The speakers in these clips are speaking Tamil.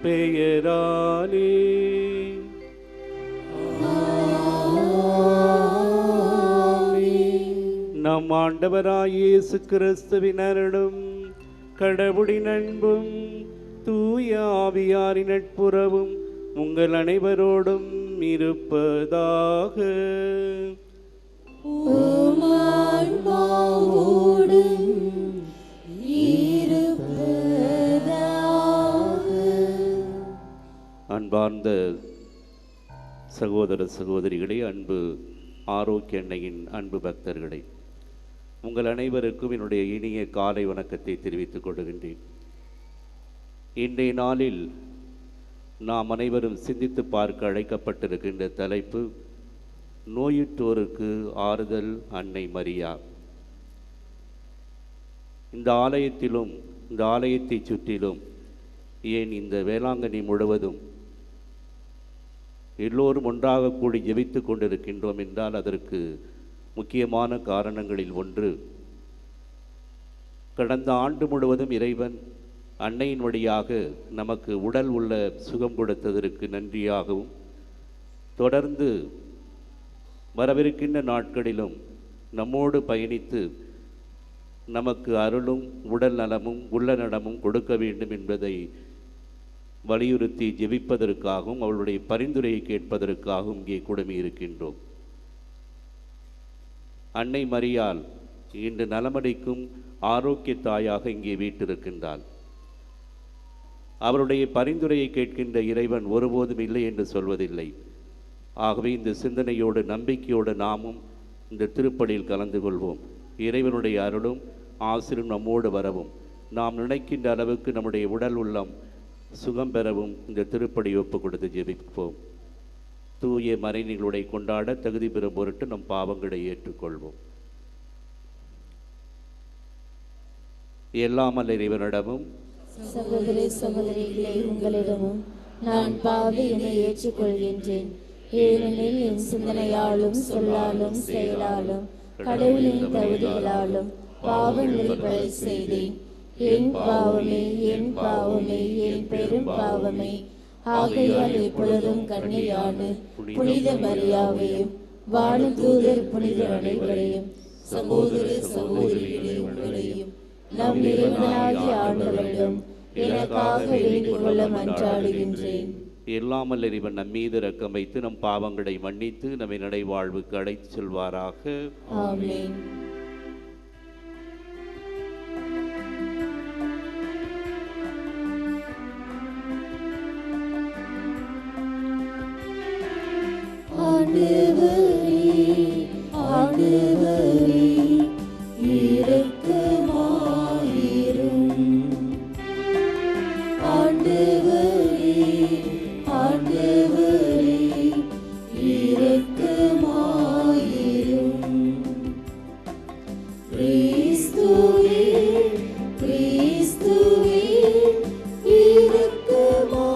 பெயராலே. நம் ஆண்டவராய் இயேசு கிறிஸ்துவின் அருளும் கடவுளின் அன்பும் தூய ஆவியாரின் நட்புறவும் உங்கள் அனைவரோடும் இருப்பதாக. அன்பார்ந்த சகோதர சகோதரிகளே, அன்பு ஆரோக்கிய அன்னையின் அன்பு பக்தர்களே, உங்கள் அனைவருக்கும் என்னுடைய இனிய காலை வணக்கத்தை தெரிவித்துக் கொள்கின்றேன். இன்றைய நாளில் நாம் அனைவரும் சிந்தித்து பார்க்க அழைக்கப்பட்டிருக்கின்ற தலைப்பு நோயுற்றோருக்கு ஆறுதல் அன்னை மரியா. இந்த ஆலயத்திலும் இந்த ஆலயத்தை சுற்றிலும், ஏன் இந்த வேளாங்கண்ணி முழுவதும் எல்லோரும் ஒன்றாக கூடி ஜெபித்து கொண்டிருக்கின்றோம் என்றால் அதற்கு முக்கியமான காரணங்களில் ஒன்று, கடந்த ஆண்டு முழுவதும் இறைவன் அன்னையின் வழியாக நமக்கு உடல் உள்ள சுகம் கொடுத்ததற்கு நன்றியாகவும், தொடர்ந்து வரவிருக்கின்ற நாட்களிலும் நம்மோடு பயணித்து நமக்கு அருளும் உடல் நலமும் உள்ள நலமும் கொடுக்க வேண்டும் என்பதை வலியுறுத்தி ஜெபிப்பதற்காகவும் அவளுடைய பரிந்துரையை கேட்பதற்காகவும் இங்கே குழுமி இருக்கின்றோம். அன்னை மரியாள் இன்று நலமடைக்கும் ஆரோக்கிய தாயாக இங்கே வீட்டிருக்கின்றாள். அவருடைய பரிந்துரையை கேட்கின்ற இறைவன் ஒருபோதும் இல்லை என்று சொல்வதில்லை. ஆகவே இந்த சிந்தனையோடு நம்பிக்கையோடு நாமும் இந்த திருப்பலியில் கலந்து கொள்வோம். இறைவனுடைய அருளும் ஆசிரும் நம்மோடு வரவும், நாம் நினைக்கின்ற அளவுக்கு நம்முடைய உடல் உள்ளம் சுகம் பெறவும் இந்த திருப்பலி ஒப்பு கொடுத்து ஜெபிப்போம். தூய மறைநீங்களுடைய கொண்டாட தகுதி பெறும் பொருட்டு நம் பாவங்களை ஏற்றுக்கொள்வோம். எல்லாமல் இறைவனிடமும் சகோதர சகோதரிகளை உங்களிடமும் நான் பாவி என ஏற்றுக்கொள்கின்றேன். ஏனெனில் என் சிந்தனையாலும் சொல்லாலும் செயலாலும் கடவுளின் தகுதிகளாலும் பாவங்களில் பழி செய்தேன். என் பாவமே, என் பாவமே, என் பெரும் பாவமே. ஆகையால் எப்பொழுதும் கன்னியான புனித மரியாவையும் வானதூதர் புனிதர் அனைவரையும் சகோதர சகோதரிகளை உங்களையும் நம் இறைவனாகிய ஆண்டவரிடம் எனக்காக வேண்டிக் கொள்ள மன்றாடுகின்றேன். எல்லாமல் இறைவன் நம் மீது இரக்கம் வைத்து நம் பாவங்களை மன்னித்து நம்மை நடைவாழ்வுக்கு அழைத்து செல்வாராக. ஆமென். ஆண்டவரே, ஆண்டவரே, இரக்கமாயிரும். ஆண்டவரே, ஆண்டவரே, இரக்கமாயிரும். கிறிஸ்துவே, கிறிஸ்துவே, இரக்கமாயிரும்.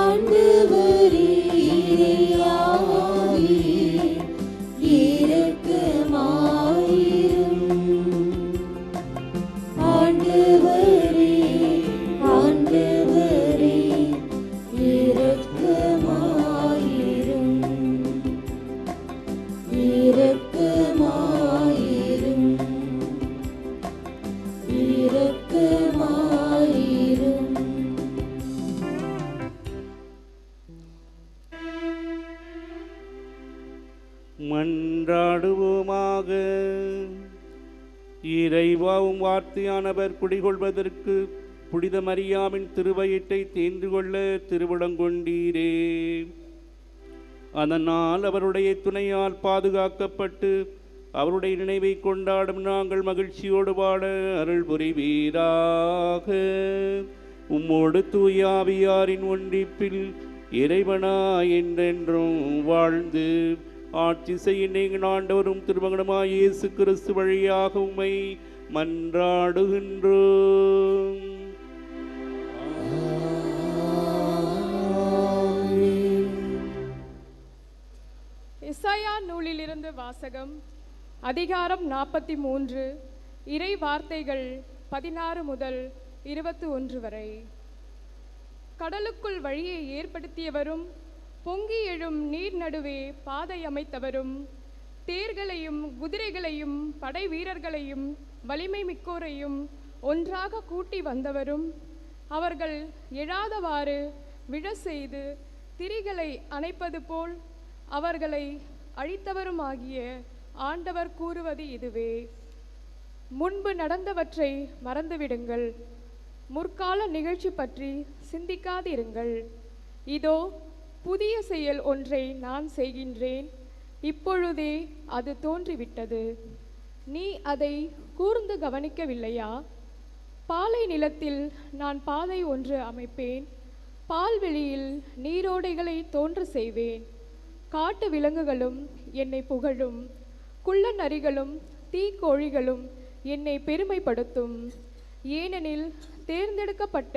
ஆண்டவரே, இறையாயே, இரக்கமாயிரும். ஆண்டவரே, ஆண்டவரே, இரக்கமாயிரும். இரக்கமாயிரும். இரக்கமாயிரும். மன்றாடுவோமாக. இறைவாவும் வார்த்தையானவர் குடிகொள்வதற்கு புனித மரியாவின் திருவயிற்றை தேர்ந்து கொள்ள திருவிடங்கொண்டீரே. அதனால் அவருடைய துணையால் பாதுகாக்கப்பட்டு அவருடைய நினைவை கொண்டாடும் நாங்கள் மகிழ்ச்சியோடு வாழ அருள் புரிவீராக. உம்மோடு தூய ஆவியாரின் ஒன்றிப்பில் இறைவனா என்றென்றும் வாழ்ந்து ஆட்சி செய்ய நீங்கள் ஆண்டவரும் திருமகனுமாய் இயேசு கிறிஸ்து வழியாக உம்மை மன்றாடுகின்றோம். எசாயா நூலிலிருந்து வாசகம். அதிகாரம் 43, இறை வார்த்தைகள் 16 முதல் 21 வரை. கடலுக்குள் வழியை ஏற்படுத்தியவரும் பொங்கி எழும் நீர் நடுவே பாதை அமைத்தவரும் தேர்களையும் குதிரைகளையும் படை வீரர்களையும் வலிமை மிக்கோரையும் ஒன்றாக கூட்டி வந்தவரும் அவர்கள் எழாதவாறு விழ செய்து திரிகளை அணைப்பது போல் அவர்களை அழித்தவருமாகிய ஆண்டவர் கூறுவது இதுவே. முன்பு நடந்தவற்றை மறந்துவிடுங்கள், முற்கால நிகழ்ச்சி பற்றி சிந்திக்காதிருங்கள். இதோ புதிய செயல் ஒன்றை நான் செய்கின்றேன், இப்பொழுதே அது தோன்றிவிட்டது. நீ அதை கூர்ந்து கவனிக்கவில்லையா? பாலை நிலத்தில் நான் பாதை ஒன்று அமைப்பேன், பால்வெளியில் நீரோடைகளை தோன்ற செய்வேன். காட்டு விலங்குகளும் என்னை புகழும், குள்ள நரிகளும் தீக்கோழிகளும் என்னை பெருமைப்படுத்தும். ஏனெனில் தேர்ந்தெடுக்கப்பட்ட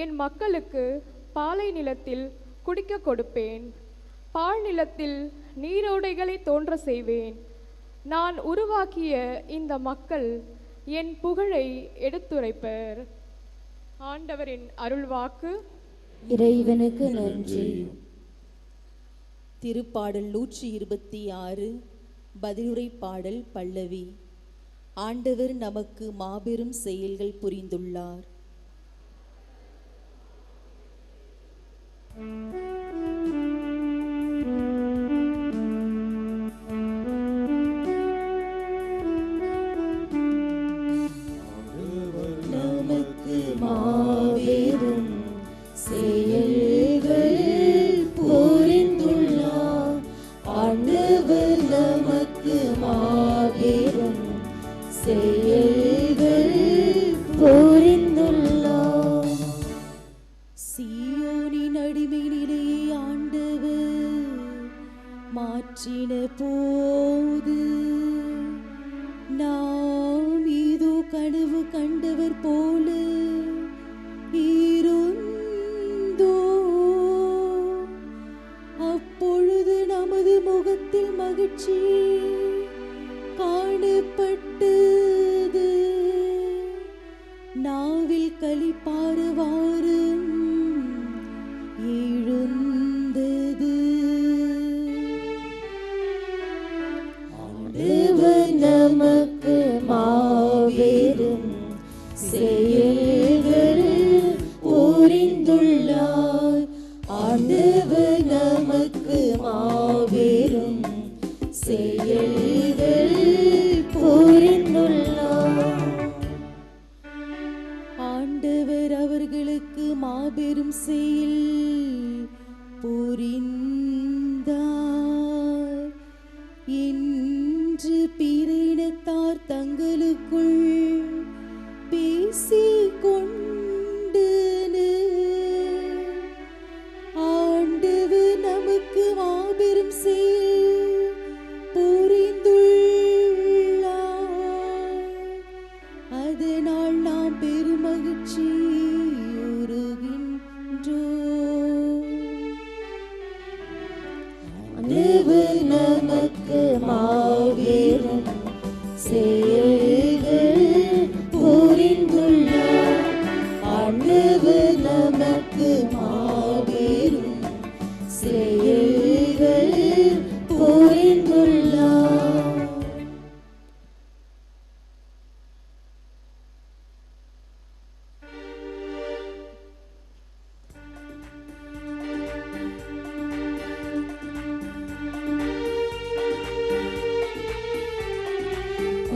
என் மக்களுக்கு பாலை நிலத்தில் குடிக்க கொடுப்பேன், பால் நிலத்தில் நீரோடைகளை தோன்ற செய்வேன். நான் உருவாக்கிய இந்த மக்கள் என் புகழை எடுத்துரைப்பர். ஆண்டவரின் அருள்வாக்கு. இறைவனுக்கு நன்றி. திருப்பாடல் 126 பதிலுரை பாடல் பல்லவி. ஆண்டவர் நமக்கு மாபெரும் செயல்கள் புரிந்துள்ளார். நமக்கு மாபெரும் செயல்கள் புரிந்துள்ளார். ஆண்டவர் நமக்கு மாபெரும் செயல்கள் புரிந்துள்ளார். சீயோனின் அடிமை நிலையை ஆண்டவர் மாற்றின போது நாம் ஏதோ கனவு கண்டவர் போல இருந்தோ. அப்பொழுது நமது முகத்தில் மகிழ்ச்சி காணப்பட்டது, நாவில் களிப்பாரவாரும் எழுந்தது. ஆண்டவர் நமக்கு மாபெரும் செயல்கள் புரிந்துள்ளார். ஆண்டவர் நமக்கு மாபெரும் செயல்கள் புரிந்துள்ளார். ஆண்டவர் அவர்களுக்கு மாபெரும் செயல் புரிந்தார் என்று பிற இனத்தார் தங்களுக்குள் பேசிக் கொண்டனர். ஆண்டவர் நமக்கு மாபெரும் செயல் புரிந்துள்ளார், அதனால் நாம் பெருமகிழ்ச்சி உறுகின்றோம். ஆண்டவர் நமக்கு மாபெரும் செயல்கள் புரிந்துள்ளார். ஆண்டவர் நமக்கு மாபெரும் செயல்கள் புரிந்துள்ளார்.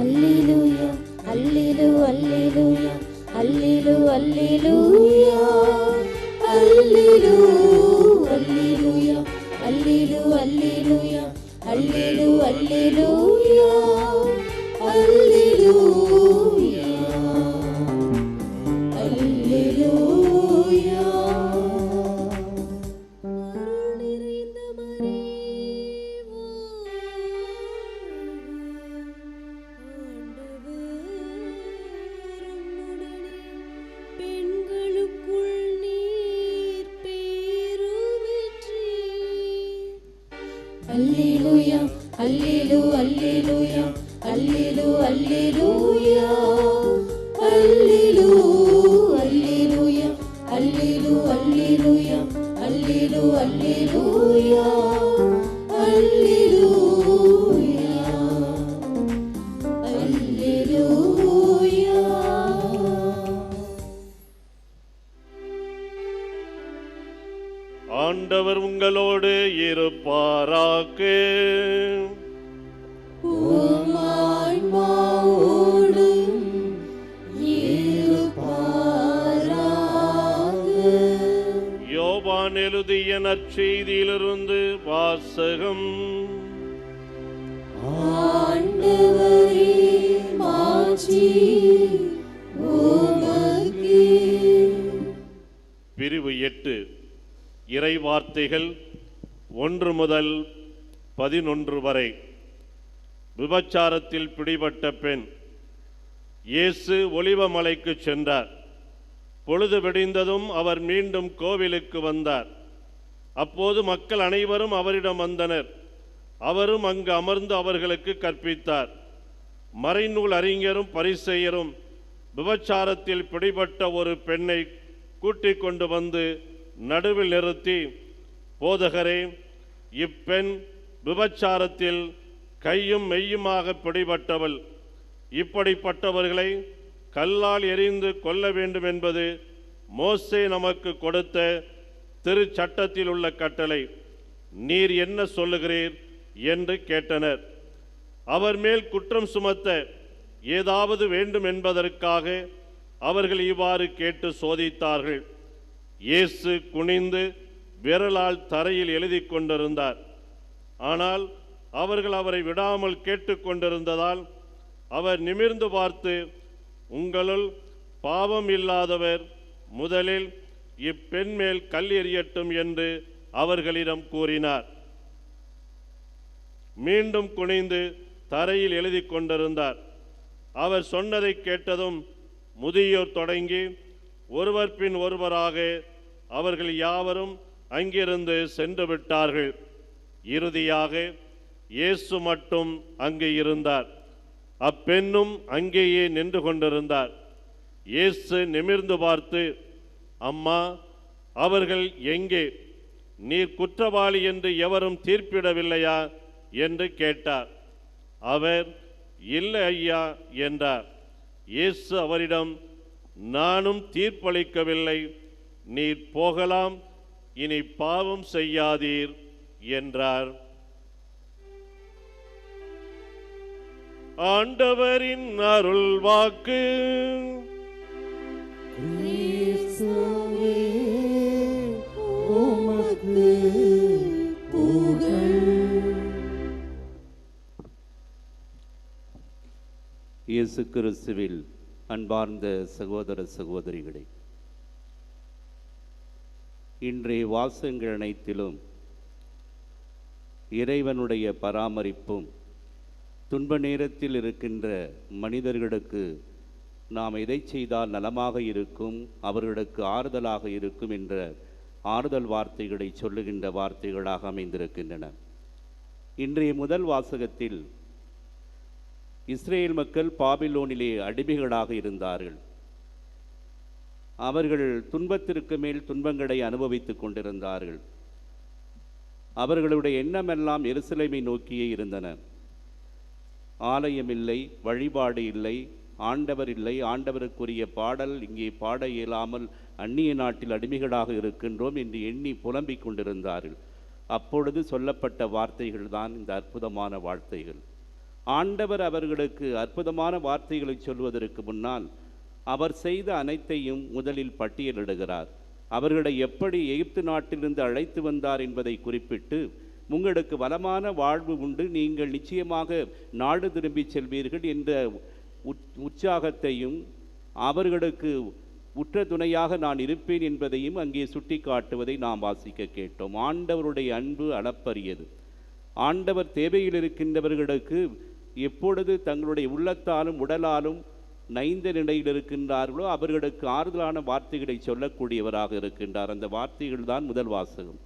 அல்லேலூயா அல்லேலூயா அல்லேலூயா அல்லேலூயா அல்லேலூயா அல்லேலூயா அல்லேலூயா அல்லேலூயா அல்லேலூயா அல்லேலூயா அல்லேலூயா. Alleluia, alleluia, alleluia, alleluia, alleluia, alleluia. ஆண்டவர் உங்களோடு இருப்பாராக. உம் ஆன்மாவோடும் இருப்பாராக. யோவான் எழுதிய நற்செய்தியிலிருந்து வாசகம். ஆண்டவரே, மாட்சி உமக்கே. பிரிவு 8 இறை வார்த்தைகள் 1 முதல் 11 வரை. விபச்சாரத்தில் பிடிபட்ட பெண். இயேசு ஒலிவமலைக்கு சென்றார். பொழுது விடிந்ததும் அவர் மீண்டும் கோவிலுக்கு வந்தார். அப்போது மக்கள் அனைவரும் அவரிடம் வந்தனர். அவரும் அங்கு அமர்ந்து அவர்களுக்கு கற்பித்தார். மறைநூல் அறிஞரும் பரிசேயரும் விபச்சாரத்தில் பிடிபட்ட ஒரு பெண்ணை கூட்டிக் கொண்டு வந்து நடுவில் நிறுத்தி, போதகரே, இப்பெண் விபச்சாரத்தில் கையும் மெய்யுமாக பிடிபட்டவள். இப்படிப்பட்டவர்களை கல்லால் எறிந்து கொல்ல வேண்டும் என்பது மோசே நமக்கு கொடுத்த திருச்சட்டத்தில் உள்ள கட்டளை. நீர் என்ன சொல்லுகிறீர் என்று கேட்டனர். அவர் மேல் குற்றம் சுமத்த ஏதாவது வேண்டும் என்பதற்காக அவர்கள் இவ்வாறு கேட்டு சோதித்தார்கள். இயேசு குனிந்து விரலால் தரையில் எழுதி கொண்டிருந்தார். ஆனால் அவர்கள் அவரை விடாமல் கேட்டுக்கொண்டிருந்ததால் அவர் நிமிர்ந்து பார்த்து, உங்களுள் பாவம் இல்லாதவர் முதலில் இப்பெண் மேல் கல் எறியட்டும் என்று அவர்களிடம் கூறினார். மீண்டும் குனிந்து தரையில் எழுதி கொண்டிருந்தார். அவர் சொன்னதை கேட்டதும் முதியோர் தொடங்கி ஒருவர் பின் ஒருவராக அவர்கள் யாவரும் அங்கிருந்து சென்று விட்டார்கள். இறுதியாக இயேசு மட்டும் அங்கே இருந்தார். அப்பெண்ணும் அங்கேயே நின்று கொண்டிருந்தார். இயேசு நிமிர்ந்து பார்த்து, அம்மா, அவர்கள் எங்கே? நீர் குற்றவாளி என்று எவரும் தீர்ப்பிடவில்லையா என்று கேட்டார். அவர், இல்லை ஐயா என்றார். இயேசு அவரிடம், நானும் தீர்ப்பளிக்கவில்லை, நீர் போகலாம், இனி பாவம் செய்யாதீர் என்றார். ஆண்டவரின் அருள் வாக்கு. கிறிஸ்துவே, உமக்கு புகழ். இயேசு கிறிஸ்துவில் அன்பார்ந்த சகோதர சகோதரிகளே, இன்றைய வாசகங்கள் அனைத்திலும் இறைவனுடைய பராமரிப்பும் துன்ப நேரத்தில் இருக்கின்ற மனிதர்களுக்கு நாம் எதை செய்தால் நலமாக இருக்கும், அவர்களுக்கு ஆறுதலாக இருக்கும் என்ற ஆறுதல் வார்த்தைகளை சொல்லுகின்ற வார்த்தைகளாக அமைந்திருக்கின்றன. இன்றைய முதல் வாசகத்தில் இஸ்ரேல் மக்கள் பாபிலோனிலே அடிமைகளாக இருந்தார்கள். அவர்கள் துன்பத்திற்கு மேல் துன்பங்களை அனுபவித்துக் கொண்டிருந்தார்கள். அவர்களுடைய எண்ணமெல்லாம் எருசலேமை நோக்கியே இருந்தன. ஆலயம் இல்லை, வழிபாடு இல்லை, ஆண்டவர் இல்லை, ஆண்டவருக்குரிய பாடல் இங்கே பாட இயலாமல் அந்நிய நாட்டில் அடிமைகளாக இருக்கின்றோம் என்று எண்ணி புலம்பிக் கொண்டிருந்தார்கள். அப்பொழுது சொல்லப்பட்ட வார்த்தைகள் தான் இந்த அற்புதமான வார்த்தைகள். ஆண்டவர் அவர்களுக்கு அற்புதமான வார்த்தைகளை சொல்வதற்கு முன்னால் அவர் செய்த அனைத்தையும் முதலில் பட்டியலிடுகிறார். அவர்களை எப்படி எகிப்து நாட்டிலிருந்து அழைத்து வந்தார் என்பதை குறிப்பிட்டு, உங்களுக்கு வளமான வாழ்வு உண்டு, நீங்கள் நிச்சயமாக நாடு திரும்பி செல்வீர்கள் என்ற உற்சாகத்தையும், அவர்களுக்கு உற்ற துணையாக நான் இருப்பேன் என்பதையும் அங்கே சுட்டி காட்டுவதை நாம் வாசிக்க கேட்டோம். ஆண்டவருடைய அன்பு அளப்பரியது. ஆண்டவர் தேவையில் இருக்கின்றவர்களுக்கு எப்பொழுது தங்களுடைய உள்ளத்தாலும் உடலாலும் நைந்த நிலையில் இருக்கின்றார்களோ அவர்களுக்கு ஆறுதலான வார்த்தைகளை சொல்லக்கூடியவராக இருக்கின்றார். அந்த வார்த்தைகள் தான் முதல் வாசகம்.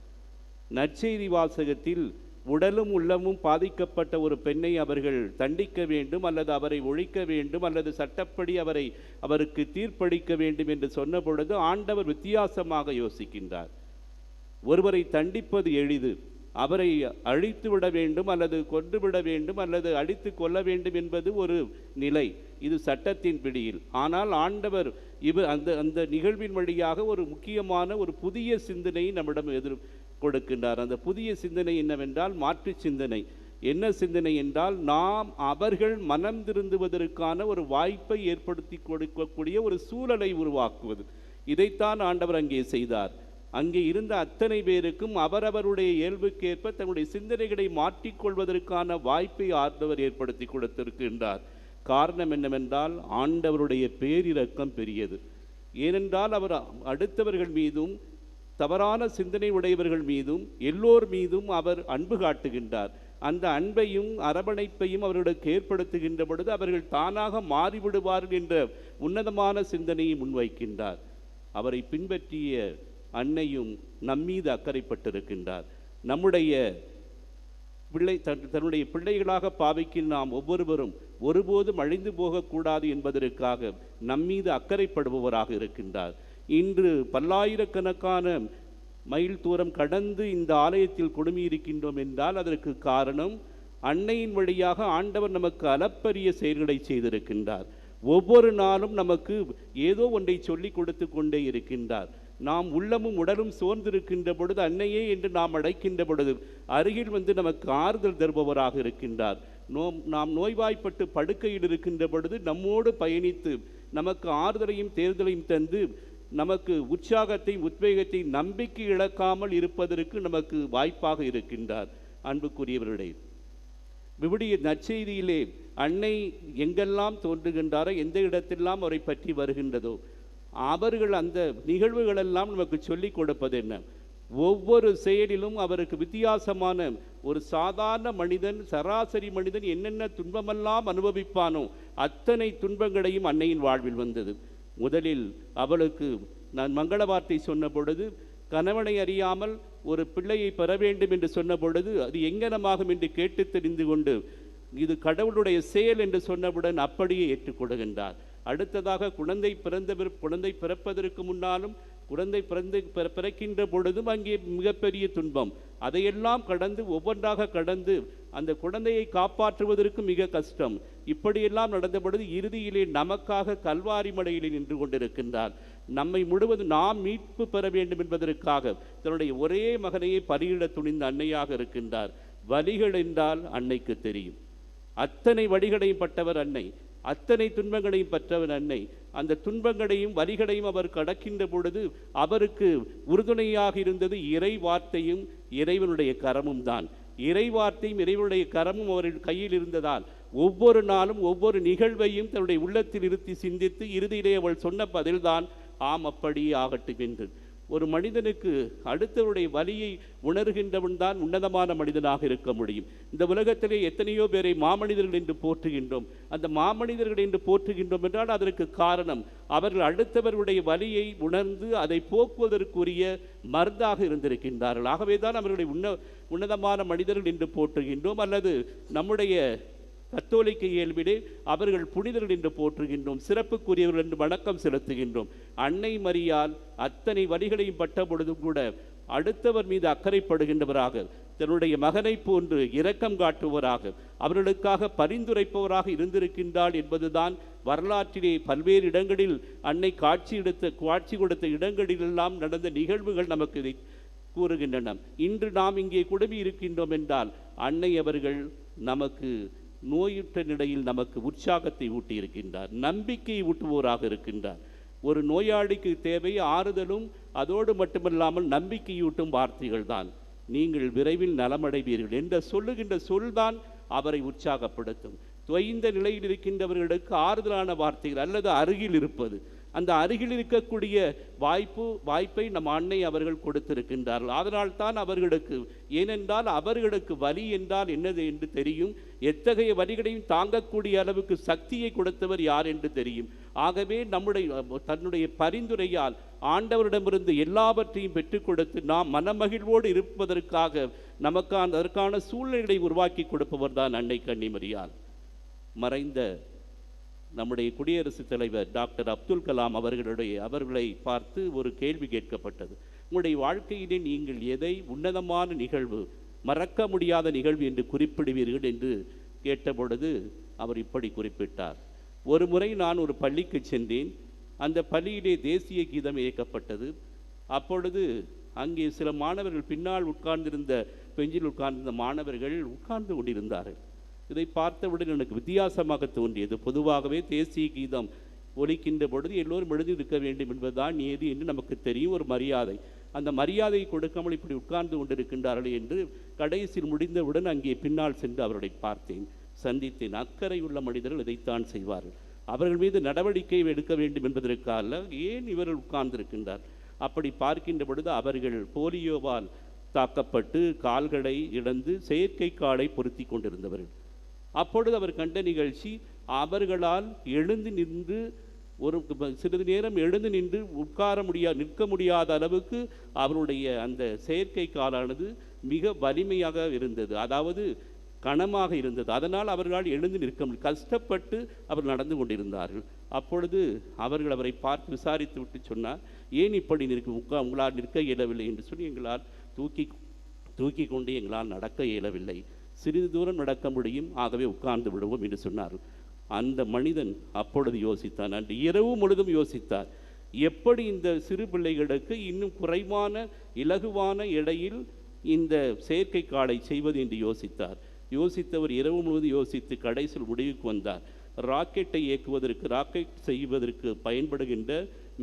நற்செய்தி வாசகத்தில் உடலும் உள்ளமும் பாதிக்கப்பட்ட ஒரு பெண்ணை அவர்கள் தண்டிக்க வேண்டும், அல்லது அவரை ஒழிக்க வேண்டும், அல்லது சட்டப்படி அவருக்கு தீர்ப்பளிக்க வேண்டும் என்று சொன்ன பொழுது ஆண்டவர் வித்தியாசமாக யோசிக்கின்றார். ஒருவரை தண்டிப்பது எளிது, அவரை அழித்து விட வேண்டும், அல்லது கொன்றுவிட வேண்டும், அல்லது அழித்து கொள்ள வேண்டும் என்பது ஒரு நிலை, இது சட்டத்தின் பிடியில். ஆனால் ஆண்டவர் அந்த நிகழ்வின் வழியாக ஒரு முக்கியமான ஒரு புதிய சிந்தனையை நம்மிடம் கொடுக்கின்றார். அந்த புதிய சிந்தனை என்னவென்றால் மாற்று சிந்தனை. என்ன சிந்தனை என்றால், நாம் அவர்கள் மனம் திருந்துவதற்கான ஒரு வாய்ப்பை ஏற்படுத்தி கொடுக்கக்கூடிய ஒரு சூழலை உருவாக்குவது. இதைத்தான் ஆண்டவர் அங்கே செய்தார். அங்கே இருந்த அத்தனை பேருக்கும் அவரவருடைய இயல்புக்கேற்ப தன்னுடைய சிந்தனைகளை மாற்றிக்கொள்வதற்கான வாய்ப்பை ஆண்டவர் ஏற்படுத்தி கொடுத்திருக்கின்றார். காரணம் என்னவென்றால், ஆண்டவருடைய பேரிரக்கம் பெரியது. ஏனென்றால் அவர் அடுத்தவர்கள் மீதும் தவறான சிந்தனை உடையவர்கள் மீதும் எல்லோர் மீதும் அவர் அன்பு காட்டுகின்றார். அந்த அன்பையும் அரவணைப்பையும் அவர்களுக்கு ஏற்படுத்துகின்ற பொழுது அவர்கள் தானாக மாறிவிடுவார்கள் என்ற உன்னதமான சிந்தனையை முன்வைக்கின்றார். அவரை பின்பற்றிய அன்னையும் நம்மீது அக்கறைப்பட்டிருக்கின்றார். நம்முடைய தன்னுடைய பிள்ளைகளாக பாவிக்கும் நாம் ஒவ்வொருவரும் ஒருபோதும் அழிந்து போகக்கூடாது என்பதற்காக நம்மீது அக்கறைப்படுபவராக இருக்கின்றார். இன்று பல்லாயிரக்கணக்கான மைல் தூரம் கடந்து இந்த ஆலயத்தில் குடுமியிருக்கின்றோம் என்றால் அதற்கு காரணம், அன்னையின் வழியாக ஆண்டவர் நமக்கு அளப்பரிய செயல்களை செய்திருக்கின்றார். ஒவ்வொரு நாளும் நமக்கு ஏதோ ஒன்றை சொல்லி கொடுத்து கொண்டே இருக்கின்றார். நாம் உள்ளமும் உடலும் சோர்ந்திருக்கின்ற பொழுது அன்னையே என்று நாம் அழைக்கின்ற பொழுது அருகில் வந்து நமக்கு ஆறுதல் தருபவராக இருக்கின்றார். நாம் நோய்வாய்ப்பட்டு படுக்கையில் இருக்கின்ற பொழுது நம்மோடு பயணித்து நமக்கு ஆறுதலையும் தேர்தலையும் தந்து நமக்கு உற்சாகத்தையும் உத்வேகத்தையும் நம்பிக்கை இழக்காமல் இருப்பதற்கு நமக்கு வாய்ப்பாக இருக்கின்றார். அன்புக்குரியவர்களே, விவிலிய நற்செய்தியிலே அன்னை எங்கெல்லாம் தோன்றுகின்றாரோ, எந்த இடத்தெல்லாம் அவரை பற்றி வருகின்றதோ, அவர்கள் அந்த நிகழ்வுகளெல்லாம் நமக்கு சொல்லிக் கொடுப்பது என்ன? ஒவ்வொரு செயலிலும் அவருக்கு வித்தியாசமான ஒரு சாதாரண மனிதன், சராசரி மனிதன் என்னென்ன துன்பமெல்லாம் அனுபவிப்பானோ அத்தனை துன்பங்களையும் அன்னையின் வாழ்வில் வந்தது. முதலில் அவளுக்கு நான் மங்கள வார்த்தை சொன்ன பொழுது, கணவனை அறியாமல் ஒரு பிள்ளையை பெற வேண்டும் என்று சொன்ன பொழுது அது எங்கனமாகும் என்று கேட்டு தெரிந்து கொண்டு இது கடவுளுடைய செயல் என்று சொன்னவுடன் அப்படியே ஏற்றுக்கொள்கின்றார். அடுத்ததாக குழந்தை பிறப்பதற்கு முன்னாலும் குழந்தை பிறக்கின்ற பொழுதும் அங்கே மிகப்பெரிய துன்பம். அதையெல்லாம் கடந்து ஒவ்வொன்றாக கடந்து அந்த குழந்தையை காப்பாற்றுவதற்கு மிக கஷ்டம். இப்படியெல்லாம் நடந்த பொழுது இறுதியிலே நமக்காக கல்வாரி மலையிலே நின்று கொண்டிருக்கின்றார். நம்மை முழுவதும் நாம் மீட்பு பெற வேண்டும் என்பதற்காக தன்னுடைய ஒரே மகனையை பலியிட துணிந்த அன்னையாக இருக்கின்றார். வலிகள் என்றால் அன்னைக்கு தெரியும். அத்தனை வழிகளையும் பட்டவர் அன்னை, அத்தனை துன்பங்களையும் பெற்றவர் அன்னை. அந்த துன்பங்களையும் வலிகளையும் அவர் கடக்கின்ற பொழுது அவருக்கு உறுதுணையாக இருந்தது இறை வார்த்தையும் இறைவனுடைய கரமும் தான். இறை வார்த்தையும் இறைவனுடைய கரமும் அவர்கள் கையில் இருந்ததால் ஒவ்வொரு நாளும் ஒவ்வொரு நிகழ்வையும் தன்னுடைய உள்ளத்தில் இருத்தி சிந்தித்து இறுதியிலே அவள் சொன்ன பதில்தான் ஆம் அப்படியே ஆகட்டும் என்று. ஒரு மனிதனுக்கு அடுத்தவருடைய வலியை உணர்கின்றவன் தான் உன்னதமான மனிதனாக இருக்க முடியும். இந்த உலகத்திலே எத்தனையோ பேரை மாமனிதர்கள் என்று போற்றுகின்றோம். அந்த மாமனிதர்கள் என்று போற்றுகின்றோம் என்றால் அதற்கு காரணம் அவர்கள் அடுத்தவருடைய வலியை உணர்ந்து அதை போக்குவதற்குரிய மருந்தாக இருந்திருக்கின்றார்கள். ஆகவே தான் அவர்களை உன்னதமான மனிதர்கள் என்று போற்றுகின்றோம். அல்லது நம்முடைய கத்தோலிக்க இயல்பிலே அவர்கள் புனிதர்கள் என்று போற்றுகின்றோம், சிறப்புக்குரியவர்கள் என்று வணக்கம் செலுத்துகின்றோம். அன்னை மரியாள் அத்தனை வழிகளையும் பட்ட பொழுதும் கூட அடுத்தவர் மீது அக்கறைப்படுகின்றவராக, தன்னுடைய மகனை போன்று இரக்கம் காட்டுவராக, அவர்களுக்காக பரிந்துரைப்பவராக இருந்திருக்கின்றாள் என்பதுதான் வரலாற்றிலே பல்வேறு இடங்களில் அன்னை காட்சி கொடுத்த இடங்களிலெல்லாம் நடந்த நிகழ்வுகள் நமக்கு இதை கூறுகின்றன. இன்று நாம் இங்கே குடுமி இருக்கின்றோம் என்றால் அன்னை அவர்கள் நமக்கு நோயுற்ற நிலையில் நமக்கு உற்சாகத்தை ஊட்டி இருக்கின்றார், நம்பிக்கையை ஊட்டுவோராக இருக்கின்றார். ஒரு நோயாளிக்கு தேவை ஆறுதலும் அதோடு மட்டுமல்லாமல் நம்பிக்கையூட்டும் வார்த்தைகள் தான். நீங்கள் விரைவில் நலமடைவீர்கள் என்ற சொல்லுகின்ற சொல்தான் அவரை உற்சாகப்படுத்தும். தொய்ந்த நிலையில் இருக்கின்றவர்களுக்கு ஆறுதலான வார்த்தைகள் அல்லது அருகில் இருப்பது, அந்த அருகில் இருக்கக்கூடிய வாய்ப்பை நம் அன்னை அவர்கள் கொடுத்திருக்கின்றார்கள். அதனால் தான் அவர்களுக்கு, ஏனென்றால் அவர்களுக்கு வலி என்றால் என்னது என்று தெரியும், எத்தகைய வலிகளையும் தாங்கக்கூடிய அளவுக்கு சக்தியை கொடுத்தவர் யார் என்று தெரியும். ஆகவே தன்னுடைய பரிந்துரையால் ஆண்டவரிடமிருந்து எல்லாவற்றையும் பெற்றுக் கொடுத்து நாம் மனமகிழ்வோடு இருப்பதற்காக அதற்கான சூழ்நிலைகளை உருவாக்கி கொடுப்பவர் தான் அன்னை கன்னிமரியாள். மறைந்த நம்முடைய குடியரசுத் தலைவர் டாக்டர் அப்துல் கலாம் அவர்களை பார்த்து ஒரு கேள்வி கேட்கப்பட்டது. உங்களுடைய வாழ்க்கையிலே நீங்கள் எதை உன்னதமான நிகழ்வு, மறக்க முடியாத நிகழ்வு என்று குறிப்பிடுவீர்கள் என்று கேட்டபொழுது அவர் இப்படி குறிப்பிட்டார். ஒரு முறை நான் ஒரு பள்ளிக்கு சென்றேன். அந்த பள்ளியிலே தேசிய கீதம் இயக்கப்பட்டது. அப்பொழுது அங்கே சில மாணவர்கள் பின்னால் உட்கார்ந்திருந்த பெஞ்சில் உட்கார்ந்திருந்த மாணவர்கள் உட்கார்ந்து கொண்டிருந்தார்கள். இதை பார்த்தவுடன் எனக்கு வித்தியாசமாக தோன்றியது. பொதுவாகவே தேசிய கீதம் ஒலிக்கின்ற பொழுது எல்லோரும் எழுந்திருக்க வேண்டும் என்பதுதான் நீதி என்று நமக்கு தெரியும், ஒரு மரியாதை. அந்த மரியாதையை கொடுக்காமல் இப்படி உட்கார்ந்து கொண்டிருக்கின்றார்கள் என்று கடைசியில் முடிந்தவுடன் அங்கே பின்னால் சென்று அவர்களை பார்த்தேன், சந்தித்தேன். அக்கறை உள்ள மனிதர்கள் இதைத்தான் செய்வார்கள். அவர்கள் மீது நடவடிக்கை எடுக்க வேண்டும் என்பதற்காக ஏன் இவர்கள் உட்கார்ந்திருக்கின்றார்? அப்படி பார்க்கின்ற பொழுது அவர்கள் போலியோவால் தாக்கப்பட்டு கால்களை இழந்து செயற்கை காலை பொருத்தி கொண்டிருந்தவர்கள். அப்பொழுது அவர் கண்ட நிகழ்ச்சி, அவர்களால் எழுந்து நின்று ஒரு சிறிது நேரம் எழுந்து நின்று நிற்க முடியாத அளவுக்கு அவருடைய அந்த செயற்கை காலானது மிக வலிமையாக இருந்தது, அதாவது கனமாக இருந்தது. அதனால் அவர்களால் எழுந்து நிற்க முடியும், கஷ்டப்பட்டு அவர் நடந்து கொண்டிருந்தார்கள். அப்பொழுது அவர்கள் அவரை பார்த்து விசாரித்து விட்டு சொன்னார், ஏன் இப்படி உங்களால் நிற்க இயலவில்லை என்று சொல்லி, எங்களால் தூக்கி கொண்டு எங்களால் நடக்க இயலவில்லை, சிறிது தூரம் நடக்க முடியும், ஆகவே உட்கார்ந்து விடுவோம் என்று சொன்னார். அந்த மனிதன் அப்பொழுது யோசித்தான், அன்று இரவு முழுதும் யோசித்தார், எப்படி இந்த சிறு பிள்ளைகளுக்கு இன்னும் குறைவான இலகுவான எடையில் இந்த செயற்கை காலை செய்வது என்று யோசித்தார். யோசித்தவர் இரவு முழுவதும் யோசித்து கடைசியில் முடிவுக்கு வந்தார். ராக்கெட்டை இயக்குவதற்கு, ராக்கெட் செய்வதற்கு பயன்படுகின்ற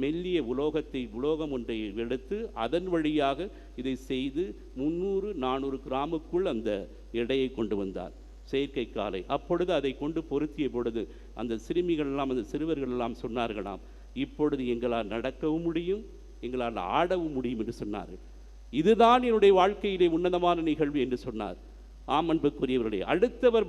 மெல்லிய உலோகம் ஒன்றை எடுத்து அதன் வழியாக இதை செய்து 300-400 கிராமுக்குள் அந்த எடையை கொண்டு வந்தார், செயற்கை காலை. அப்பொழுது அதை கொண்டு பொருத்திய பொழுது அந்த சிறுமிகளெல்லாம், அந்த சிறுவர்கள் எல்லாம் சொன்னார்களாம், இப்பொழுது எங்களால் நடக்கவும் முடியும், எங்களால் ஆடவும் முடியும் என்று சொன்னார்கள். இதுதான் என்னுடைய வாழ்க்கையிலே உன்னதமான நிகழ்வு என்று சொன்னார். ஆம் அன்புக்குரியவர்களே, அடுத்தவர்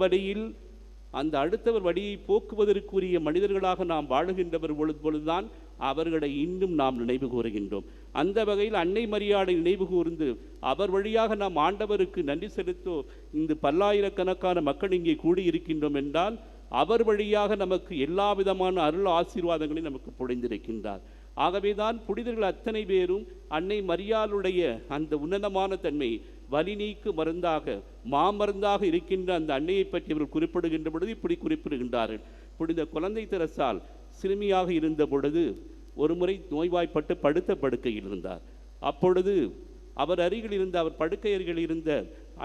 வழியை போக்குவதற்குரிய மனிதர்களாக நாம் வாழுகின்றவர் பொழுதுதான் அவர்களை இன்னும் நாம் நினைவு கூறுகின்றோம். அந்த வகையில் அன்னை மரியாதை நினைவு கூர்ந்து அவர் வழியாக நாம் ஆண்டவருக்கு நன்றி செலுத்தோ இந்த பல்லாயிரக்கணக்கான மக்கள் இங்கே கூடியிருக்கின்றோம் என்றால் அவர் வழியாக நமக்கு எல்லா விதமான அருள் ஆசீர்வாதங்களையும் நமக்கு பொழிந்திருக்கின்றார். ஆகவேதான் புனிதர்கள் அத்தனை பேரும் அன்னை மரியாளுடைய அந்த உன்னதமான தன்மை, வலி நீக்கு மருந்தாக, மாமருந்தாக இருக்கின்ற அந்த அன்னையை பற்றி அவர்கள் குறிப்பிடுகின்ற பொழுது இப்படி குறிப்பிடுகின்றார்கள். புனித குழந்தை தெரசால் சிறுமியாக இருந்த பொழுது ஒரு முறை நோய்வாய்ப்பட்டு படுத்த படுக்கையில் இருந்தார். அப்பொழுது அவர் அருகில் இருந்த, அவர் படுக்கை அருகில் இருந்த